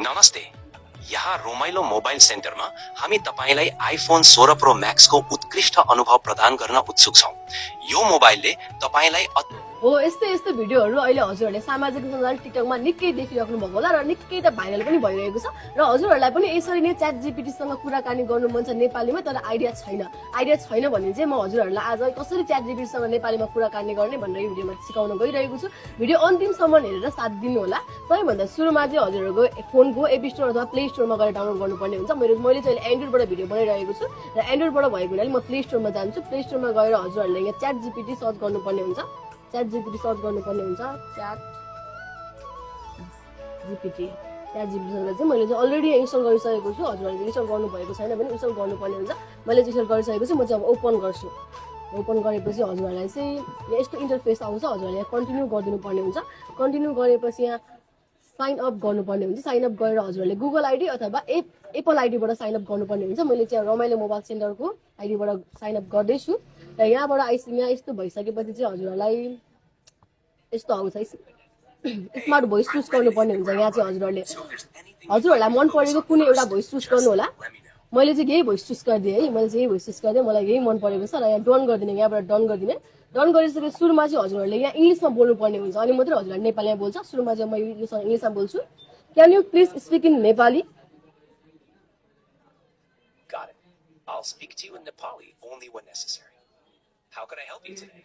नमस्ते, यहाँ रोमाइलो मोबाइल सेन्टरमा हामी तपाईलाई आइफोन 16 प्रो मैक्स को उत्कृष्ट अनुभव प्रदान गर्न उत्सुक छौं। यो मोबाइलले तपाईलाई हो यस्तो यस्तो भिडियोहरु अहिले हजुरहरुले सामाजिक सञ्जाल टिकटकमा निकै देखिराख्नु भएको होला र निकै त भाइरल पनि भइरहेको छ र हजुरहरुलाई पनि यसरी नै च्याट जीपीटी सँग कुराकानी गर्नु मन छ नेपालीमा तर आइडिया छैन भने चाहिँ म हजुरहरुलाई आज कसरी च्याट जीपीटी सँग नेपालीमा कुराकानी गर्ने भनेर यो भिडियोमा सिकाउन गइरहेको छु। भिडियो अन्तिमसम्म हेरेर साथ दिनु होला। सबैभन्दा सुरुमा चाहिँ हजुरहरुको फोनको एप स्टोर अथवा प्ले स्टोरमा गएर डाउनलोड गर्नुपर्ने हुन्छ। मैले चाहिँ एन्ड्रोइडबाट भिडियो बनाइरहेको छु र एन्ड्रोइडबाट भएको हुनाले म प्ले स्टोरमा जान्छु। प्ले स्टोरमा गएर हजुरहरुले यहाँ च्याट जीपीटी सर्च गर्नुपर्ने हुन्छ। च्याट जीपीटी सर्च गर्नुपर्ने हुन्छ। च्याट जीपीटी चाहिँ मैले चाहिँ अलरेडी इन्स्टल गरिसकेको छु। हजुरहरुले इन्स्टल गर्नु भएको छैन भने इन्स्टल गर्नुपर्ने हुन्छ। मैले चाहिँ इन्स्टल गरिसकेको छु। म चाहिँ अब ओपन गर्छु। ओपन गरेपछि हजुरहरुलाई चाहिँ यस्तो इन्टरफेस आउँछ। हजुरहरुले कन्टिन्यू गरिदिनु पर्ने हुन्छ। कन्टिन्यू गरेपछि यहाँ साइन अप गर्नुपर्ने हुन्छ। साइन अप गरेर हजुरहरुले गुगल आइडी अथवा एप्पल आइडीबाट साइन अप गर्नुपर्ने हुन्छ। मैले चाहिँ रमाइलो मोबाइल सेन्टरको आइडीबाट साइन अप गर्दैछु र यहाँबाट यहाँ यस्तो भइसकेपछि चाहिँ हजुरहरुलाई यस्तो आउँछ। स्मार्ट भोइस चुज गर्नुपर्ने हुन्छ। यहाँ चाहिँ हजुरहरुलाई मन परेको कुनै एउटा भोइस चुज गर्नु होला। मैले चाहिँ यही भोइस चुज गरिदिएँ है। मलाई यही मन परेको छ र यहाँ डन गरिदिने। यहाँबाट डन गरिदिने। डन गरिसकेपछि सुरुमा चाहिँ हजुरहरुले यहाँ इंग्लिशमा बोल्नु पर्ने हुन्छ। अनि मात्रै हजुरहरुले नेपालीमा बोल्छ। सुरुमा चाहिँ म इंग्लिशमा बोल्छु। Can you please speak in Nepali? Got it. I'll speak to you in Nepali only when necessary. How can I help you today?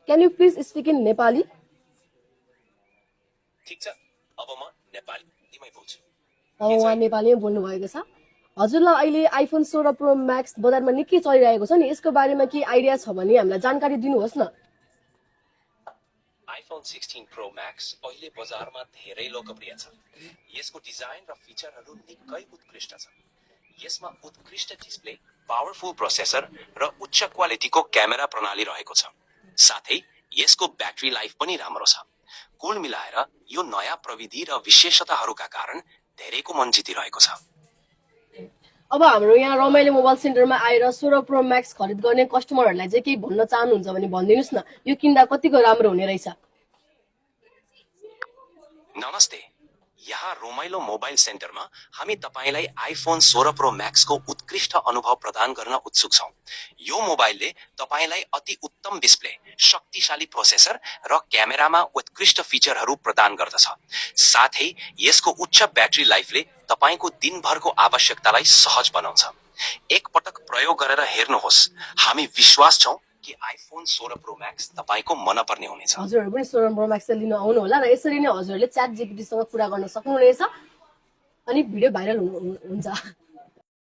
Can you please speak in Nepali? ठीक छ, अब म नेपालीमै बोल्छु। उहाँ नेपालीमै बोल्नु भएको छ। हजुरलाई अहिले आइफोन 16 प्रो मैक्स बजारमा निकै चलिरहेको छ नि, यसको बारेमा के आइडिया छ भने हामीलाई जानकारी दिनुहोस् न। आइफोन 16 प्रो मैक्स अहिले बजारमा धेरै लोकप्रिय छ। यसको डिजाइन र फिचरहरू निकै उत्कृष्ट छ। यसमा उत्कृष्ट डिस्प्ले, पावरफुल प्रोसेसर र उच्च क्वालिटीको क्यामेरा प्रणाली रहेको छ। साथै यसको ब्याट्री लाइफ पनि राम्रो छ। कुल मिलाएर यो नयाँ प्रविधि र विशेषताहरूका कारण धेरैको मन जितिरहेको छ। अब हाम्रो यहाँ रमाइलो मोबाइल सेन्टरमा आएर 16 प्रो मैक्स खरिद गर्ने कस्टमरहरूलाई चाहिँ के भन्न चाहनुहुन्छ भने भनिदिनुस् न, यो किन्दा कतिको राम्रो हुने रहेछ? नमस्ते, यहाँ रोमाइलो मोबाइल सेन्टरमा हामी तपाईलाई आइफोन 16 प्रो मैक्स को उत्कृष्ट अनुभव प्रदान गर्न उत्सुक छौं। यो मोबाइलले तपाईलाई अति उत्तम डिस्प्ले, शक्तिशाली प्रोसेसर र क्यामेरामा उत्कृष्ट फिचरहरू प्रदान गर्दछ। साथै यसको उच्च ब्याट्री लाइफले तपाईको दिनभरको आवश्यकतालाई सहज बनाउँछ। एक पटक प्रयोग गरेर हेर्नुहोस्। हामी विश्वास छौं कि आइफोन 16 प्रो मैक्स तपाईको मनपर्ने हुनेछ। हजुरहरु पनि 16 प्रो मैक्स लिन आउनु होला र यसरी नै हजुरहरुले च्याट जीपीटी सँग कुरा गर्न सक्नुहुनेछ अनि भिडियो भाइरल हुन्छ।